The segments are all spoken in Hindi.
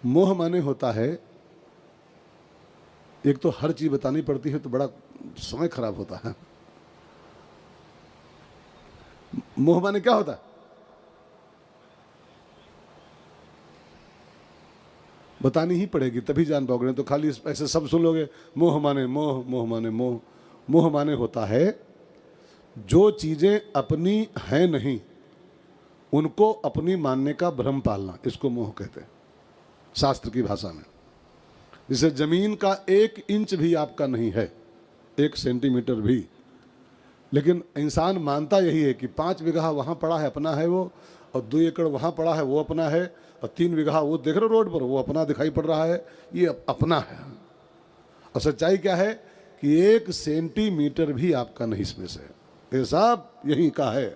मोह माने होता है, एक तो हर चीज बतानी पड़ती है तो बड़ा समय खराब होता है। मोह माने क्या होता है? बतानी ही पड़ेगी तभी जान पाओगे, तो खाली ऐसे सब सुन लोगे मोह माने मोह, मोह माने मोह। मोह माने होता है जो चीजें अपनी हैं नहीं उनको अपनी मानने का भ्रम पालना, इसको मोह कहते हैं शास्त्र की भाषा में। जैसे जमीन का 1 इंच भी आपका नहीं है, 1 सेंटीमीटर भी, लेकिन इंसान मानता यही है कि 5 बीघा वहाँ पड़ा है अपना है वो, और 2 एकड़ वहाँ पड़ा है वो अपना है, और 3 बीघा वो देख रहे हो रोड पर वो अपना दिखाई पड़ रहा है, ये अपना है। और सच्चाई क्या है कि 1 सेंटीमीटर भी आपका नहीं इसमें से, ये सब यहीं का है,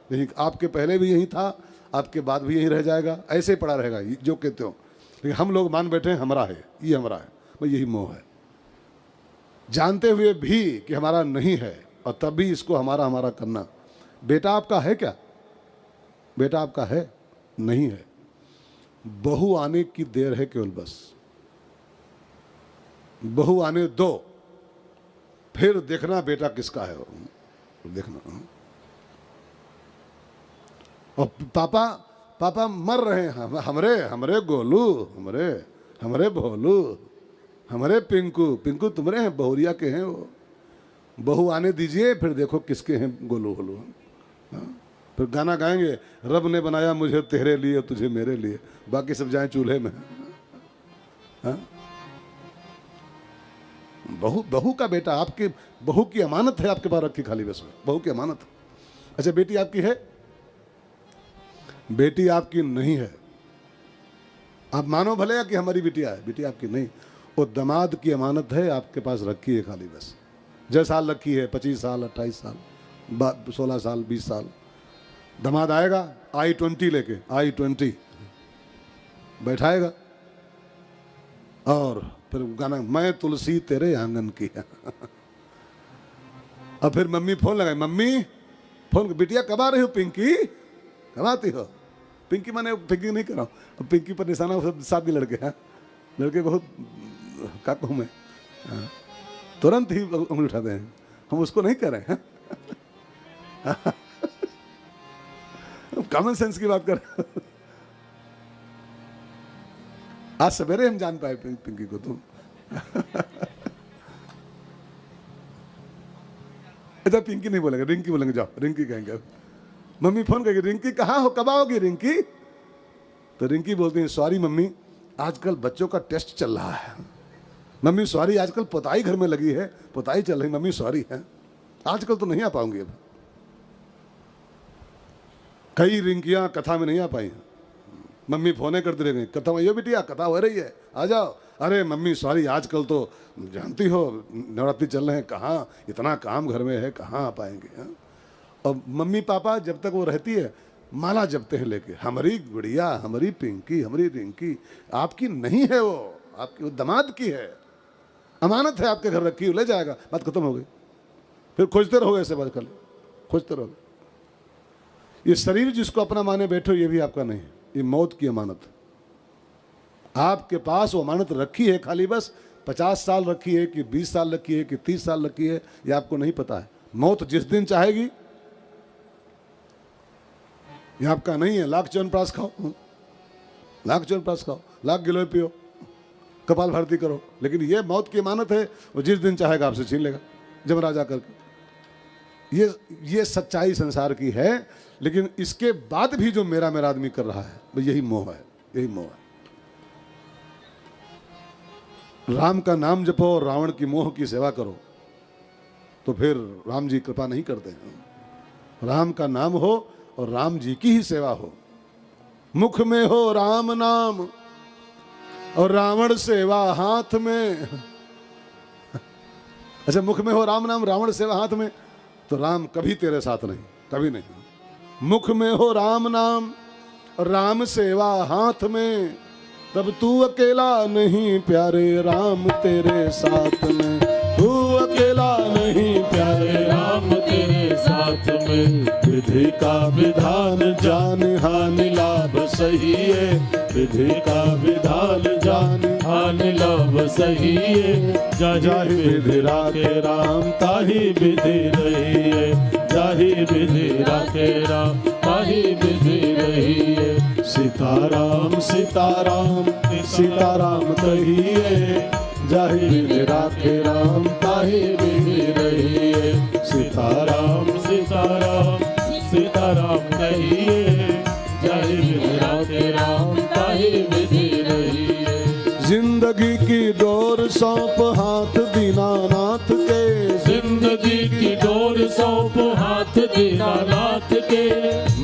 यहीं आपके पहले भी यहीं था, आपके बाद भी यहीं रह जाएगा, ऐसे ही पड़ा रहेगा जो कहते हो। लेकिन हम लोग मान बैठे हैं हमारा है, ये हमारा है, भाई यही मोह है, जानते हुए भी कि हमारा नहीं है और तब भी इसको हमारा हमारा करना। बेटा आपका है क्या? बेटा आपका है? नहीं है। बहू आने की देर है केवल, बस बहू आने दो, फिर देखना बेटा किसका है, देखना। और पापा पापा मर रहे हैं, हमरे हमरे गोलू, हमरे भोलू, हमरे पिंकू, पिंकू तुम्हारे हैं, बहुरिया के हैं वो। बहू आने दीजिए फिर देखो किसके हैं गोलू होलू। फिर गाना गाएंगे, रब ने बनाया मुझे तेरे लिए तुझे मेरे लिए, बाकी सब जाए चूल्हे में। बहू का बेटा, आपके बहू की अमानत है आपके पास रखी खाली, बस बहू की अमानत। अच्छा बेटी आपकी है? बेटी आपकी नहीं है। आप मानो भले कि हमारी बिटिया है, बेटी आपकी नहीं, वो दामाद की अमानत है, आपके पास रखी है खाली बस। जय साल रखी है, 25 साल 28 साल 16 साल 20 साल। दामाद आएगा i20 लेके, i20 बैठाएगा और फिर गाना मैं तुलसी तेरे आंगन की है। और फिर मम्मी फोन लगाई, मम्मी फोन, बिटिया कब आ रही हो? पिंकी कब आती हो? पिंकी माने पिंकी नहीं कर रहा हूँ, पिंकी पर निशाना सब शादी लड़के हैं, लड़के बहुत क्या कहूँ मैं, तुरंत ही उंगली उठाते हैं, हम उसको नहीं कर रहे हैं। कॉमन सेंस की बात कर रहे हैं। आज सवेरे हम जान पाए पिंकी को तुम। अच्छा पिंकी नहीं बोलेंगे, रिंकी बोलेंगे, जाओ रिंकी कहेंगे। मम्मी फोन करेगी, रिंकी कहाँ हो, कब आओगी रिंकी? तो रिंकी बोलती है, सॉरी मम्मी आजकल बच्चों का टेस्ट चल रहा है। मम्मी सॉरी आजकल पोताई घर में लगी है, पोताई चल रही, मम्मी सॉरी है आजकल तो नहीं आ पाऊंगी अब। कई रिंकियां कथा में नहीं आ पाई, मम्मी फोने करती रह गई, कथा में यो बिटिया कथा हो रही है आ जाओ। अरे मम्मी सॉरी आजकल तो जानती हो नवरात्रि चल रहे हैं, कहाँ इतना काम घर में है, कहाँ आ पाएंगे। और मम्मी पापा जब तक वो रहती है माला जपते हैं लेके, हमारी गुड़िया, हमारी पिंकी, हमारी रिंकी आपकी नहीं है, वो आपकी, वो दामाद की है, अमानत है आपके घर रखी, ले जाएगा, बात खत्म हो गई। फिर खोजते रहोगे ऐसे बात कर, खोजते रहोगे। ये शरीर जिसको अपना माने बैठे हो ये भी आपका नहीं है, ये मौत की अमानत। आपके पास वो अमानत रखी है खाली बस 50 साल रखी है कि 20 साल रखी है कि 30 साल रखी है, ये आपको नहीं पता है। मौत जिस दिन चाहेगी, ये आपका नहीं है। लाख च्यवनप्राश खाओ, लाख च्यवनप्राश खाओ, लाख गिलोय पियो, कपाल भारती करो, लेकिन ये मौत की अमानत है, वो जिस दिन चाहेगा आपसे छीन लेगा जमराज आकर के। ये सच्चाई संसार की है। लेकिन इसके बाद भी जो मेरा मेरा आदमी कर रहा है यही मोह है, यही मोह है। राम का नाम जपो और रावण की मोह की सेवा करो तो फिर राम जी कृपा नहीं करते हैं। राम का नाम हो और राम जी की ही सेवा हो। मुख में हो राम नाम और रावण सेवा हाथ में। अच्छा मुख में हो राम नाम, रावण सेवा हाथ में, तो राम कभी तेरे साथ नहीं, कभी नहीं। मुख में हो राम नाम और राम सेवा हाथ में, तब तू अकेला नहीं प्यारे राम तेरे साथ में। तू अकेला नहीं प्यारे राम तेरे साथ में। विधि का विधान जान हानि लाभ सही है, विधि का विधान जान ज्ञान लाभ सही जाहि विधि राखे राम ताहि विधि रही जाहि विधि राखे राम ताहि विधि रही सीताराम सीताराम सीताराम कहिए जाहि विधि राखे राम ताहि विधि रहिए सीताराम सीताराम सीताराम कहिए जाहि विधि राखे राम ताहि विधि रहिए जिंदगी की डोर सौंप हाथ दीनानाथ के जिंदगी की डोर सौंप हाथ दीनानाथ के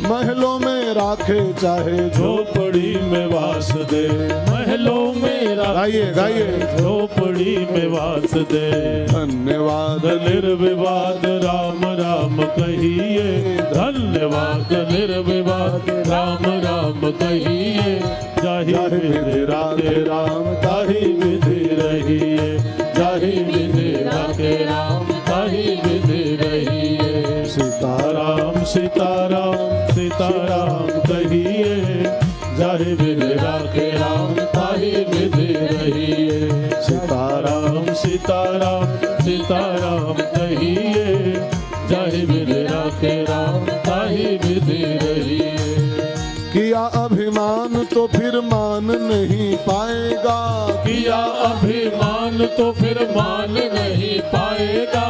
महलों में राखे चाहे झोपड़ी में वास दे महलों में गाइए गाइए झोपड़ी में वास दे धन्यवाद निर्विवाद राम राम कहिए धन्यवाद निर्विवाद राम राम कहिए जाहि विधि राखे राम ताहि विधि रहिए जाहि विधि राखे राम ताहि विधि रहिए सीताराम सीताराम सीताराम कहिए जाहि विधि राखे राम ताहि विधि रहिए सीताराम सीताराम सीताराम कहिए जाहि विधि राखे राम ताहि विधि रहिए किया अभिमान तो फिर मान नहीं पाएगा किया अभिमान तो फिर मान नहीं पाएगा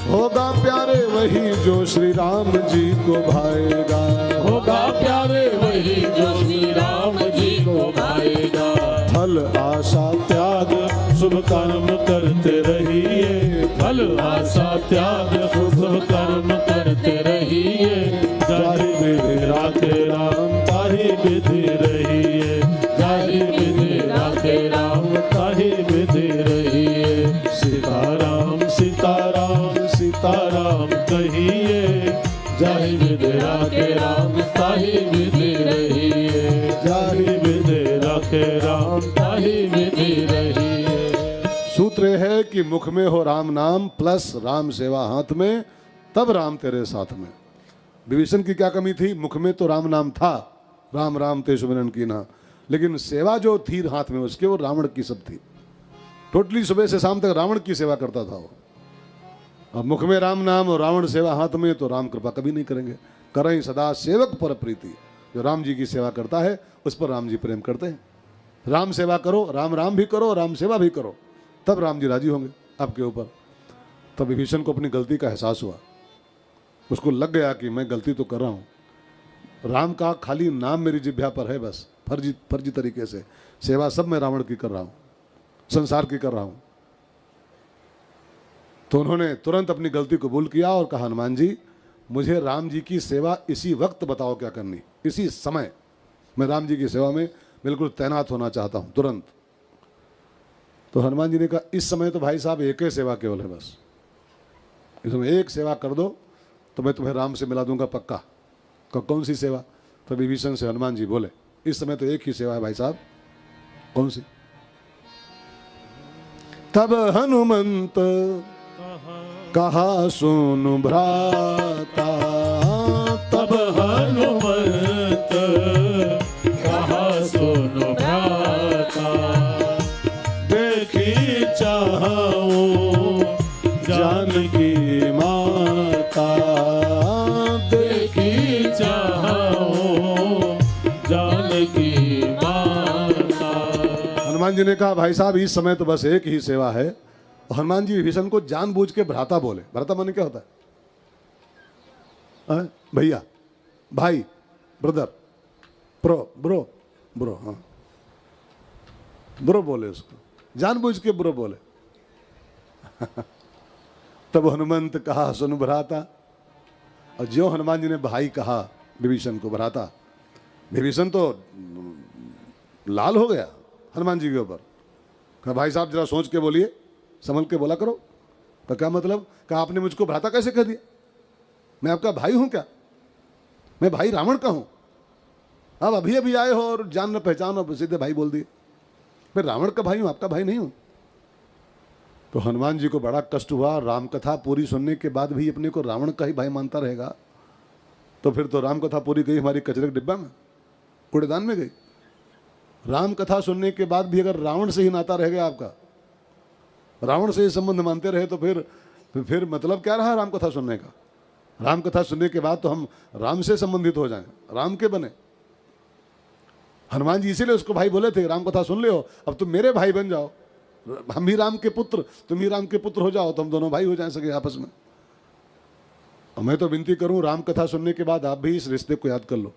होगा प्यारे वही जो श्री राम जी को भाएगा होगा प्यारे वही जो श्री राम जी को भाएगा फल आशा त्याग शुभ कर्म करते रहिए फल आशा त्याग शुभ कर्म करते रहिए जाहि विधि राखे राम ताहि विधि रहिए जाहि विधि राखे राम ताहि विधि रहिए सीताराम सीताराम सीताराम कहिए जाहि विधि राखे राम ताहि विधि रहिए जाहि विधि राखे राम ताहि विधि रहिए सूत्र है कि मुख में हो राम नाम प्लस राम सेवा हाथ में तब राम तेरे साथ में। विभीषण की क्या कमी थी? मुख में तो राम नाम था, राम राम ते सुमिरन कीना, लेकिन सेवा जो थी हाथ में उसके वो रावण की सब थी। टोटली सुबह से शाम तक रावण की सेवा करता था वो। अब मुख में राम नाम और रावण सेवा हाथ में, तो राम कृपा कभी नहीं करेंगे। करें सदा सेवक पर प्रीति, जो राम जी की सेवा करता है उस पर राम जी प्रेम करते हैं। राम सेवा करो, राम राम भी करो, राम सेवा भी करो, तब राम जी राजी होंगे आपके ऊपर। तब विभीषण को अपनी गलती का एहसास हुआ, उसको लग गया कि मैं गलती तो कर रहा हूँ, राम का खाली नाम मेरी जिह्वा पर है बस, फर्जी तरीके से सेवा सब मैं रावण की कर रहा हूँ, संसार की कर रहा हूँ। तो उन्होंने तुरंत अपनी गलती कबूल किया और कहा, हनुमान जी मुझे राम जी की सेवा इसी वक्त बताओ क्या करनी, इसी समय मैं राम जी की सेवा में बिल्कुल तैनात होना चाहता हूँ तुरंत। तो हनुमान जी ने कहा, इस समय तो भाई साहब एक ही सेवा केवल है बस, इस समय एक सेवा कर दो तो मैं तुम्हें राम से मिला दूंगा पक्का। कौन सी सेवा? तो विभीषण से हनुमान जी बोले, इस समय तो एक ही सेवा है भाई साहब। कौन सी? तब हनुमंत कहा सुन भ्राता, तब हनुमंत कहा सुन भ्राता, देखी चाहूं जानकी माता, देखी चाहूं जानकी माता। हनुमान जी ने कहा, भाई साहब इस समय तो बस एक ही सेवा है। और हनुमान जी विभीषण को जानबूझ के भ्राता बोले। भ्राता माने क्या होता है? भैया, भाई, ब्रदर, ब्रो, हाँ, ब्रो बोले उसको, जानबूझ के ब्रो बोले। तब हनुमंत कहा सुन भ्राता, और ज्यों हनुमान जी ने भाई कहा विभीषण को भ्राता, विभीषण तो लाल हो गया हनुमान जी के ऊपर। कहा, भाई साहब जरा सोच के बोलिए, संभल के बोला करो। तो क्या मतलब? कहा, आपने मुझको भ्राता कैसे कह दिया? मैं आपका भाई हूं क्या? मैं भाई रावण का हूं। अब अभी अभी आए हो और जान न पहचान और सीधे भाई बोल दिए। मैं रावण का भाई हूं, आपका भाई नहीं हूं। तो हनुमान जी को बड़ा कष्ट हुआ। राम कथा पूरी सुनने के बाद भी अपने को रावण का ही भाई मानता रहेगा तो फिर तो राम कथा पूरी गई हमारी कचरे के डिब्बा में, कूड़ेदान में गई। राम कथा सुनने के बाद भी अगर रावण से ही नाता रह गया आपका, रावण से ही संबंध मानते रहे, तो फिर मतलब क्या रहा राम कथा सुनने का? राम कथा सुनने के बाद तो हम राम से संबंधित हो जाएं, राम के बने। हनुमान जी इसीलिए उसको भाई बोले थे, राम कथा सुन ले हो, अब तुम मेरे भाई बन जाओ, हम ही राम के पुत्र, तुम ही राम के पुत्र हो जाओ, तो हम दोनों भाई हो जाए सके आपस में। और मैं तो विनती करूं, राम कथा सुनने के बाद आप भी इस रिश्ते को याद कर लो।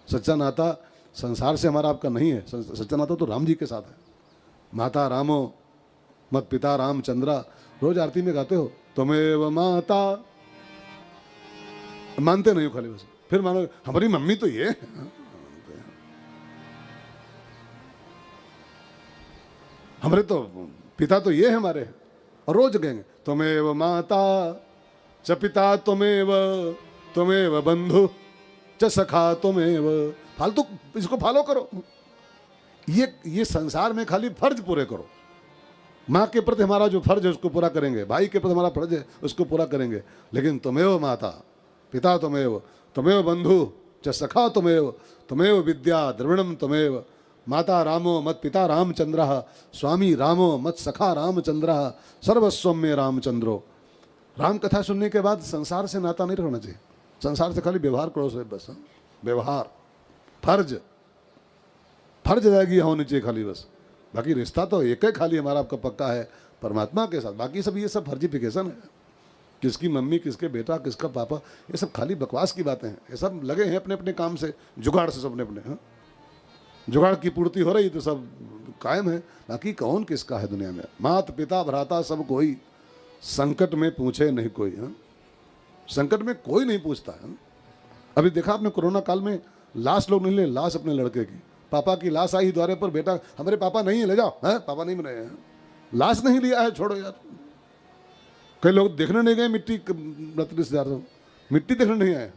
सच्चा नाता संसार से हमारा आपका नहीं है, सच्चा नाता तो राम जी के साथ है। माता रामो मत पिता रामचंद्रा, रोज आरती में गाते हो, तुम्हें माता, मानते नहीं हो खाली बस, फिर मानो हमारी मम्मी तो ये, हमारे तो पिता तो ये है हमारे, और रोज गएंगे तुम्हें माता च पिता तुम्हें बंधु च सखा तुम्हें। फालतू इसको फॉलो करो, ये संसार में खाली फर्ज पूरे करो। माँ के प्रति हमारा जो फर्ज है उसको पूरा करेंगे, भाई के प्रति हमारा फर्ज है उसको पूरा करेंगे, लेकिन तुम्हें माता पिता तुम्हें बंधु च सखा तुम्हें विद्या द्रविणम तुम्हें। माता रामो मत पिता रामचंद्रः, स्वामी रामो मत सखा रामचंद्रः, सर्वस्वम में रामचंद्रो। राम कथा सुनने के बाद संसार से नाता नहीं रखना चाहिए, संसार से खाली व्यवहार करो से बस। व्यवहार फर्ज रहेगी होनी चाहिए खाली बस, बाकी रिश्ता तो एक ही खाली हमारा आपका पक्का है परमात्मा के साथ। बाकी सब ये सब फर्जिफिकेशन है, किसकी मम्मी किसके बेटा किसका पापा, ये सब खाली बकवास की बातें हैं। ये सब लगे हैं अपने अपने काम से, जुगाड़ से, सब अपने हाँ? जुगाड़ की पूर्ति हो रही तो सब कायम है, बाकी कौन किसका है दुनिया में। मात पिता भ्राता सब कोई, संकट में पूछे नहीं कोई। हाँ? संकट में कोई नहीं पूछता है। अभी देखा आपने कोरोना काल में लाश लोग नहीं ले, लाश अपने लड़के की, पापा की लाश आई द्वारे पर, बेटा हमारे पापा नहीं है ले जाओ, है पापा नहीं बने हैं, लाश नहीं लिया है, छोड़ो यार। कई लोग देखने नहीं गए मिट्टी, मिट्टी देखने नहीं आए,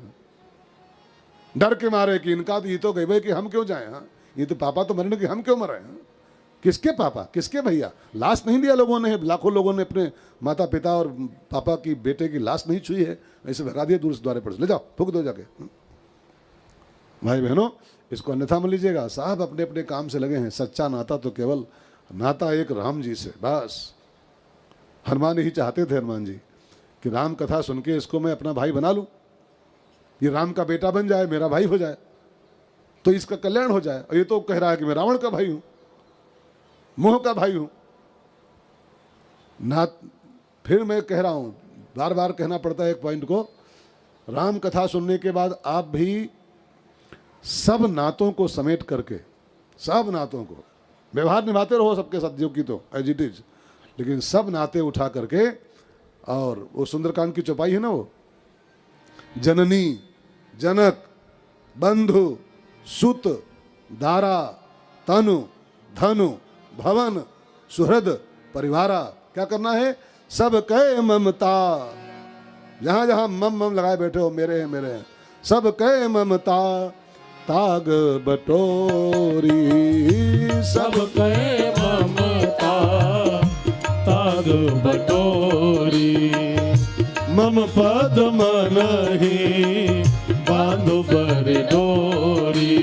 डर के मारे कि इनका तो ये तो गए कि हम क्यों जाए, हाँ ये तो पापा तो मरने कि हम क्यों मरे हैं। किसके पापा किसके भैया, लाश नहीं लिया लोगों ने, लाखों लोगों ने अपने माता पिता और पापा की बेटे की लाश नहीं छुई है, ऐसे भगा दिया दूर से द्वारे पर, ले जाओ फूक दो जाके। भाई बहनों इसको अन्यथा मत लीजिएगा, साहब अपने अपने काम से लगे हैं। सच्चा नाता तो केवल नाता एक राम जी से बस। हनुमान ही चाहते थे, हनुमान जी, कि राम कथा सुन के इसको मैं अपना भाई बना लूं, ये राम का बेटा बन जाए, मेरा भाई हो जाए, तो इसका कल्याण हो जाए। और ये तो कह रहा है कि मैं रावण का भाई हूं, मोह का भाई हूं ना। फिर मैं कह रहा हूं, बार बार कहना पड़ता है एक पॉइंट को, राम कथा सुनने के बाद आप भी सब नातों को समेट करके, सब नातों को, व्यवहार निभाते रहो सबके साथ जो की तो एज इट इज, लेकिन सब नाते उठा करके, और वो सुंदरकांड की चौपाई है ना, वो जननी जनक बंधु सुत दारा तनु धनु भवन सुहृद परिवारा, क्या करना है, सब कहे ममता। जहां जहां मम लगाए बैठे हो, मेरे हैं मेरे हैं, सब कहे ममता ताग बटोरी, सब कहे ममता ताग बटोरी। मम पद मन ही बांधो बर डोरी,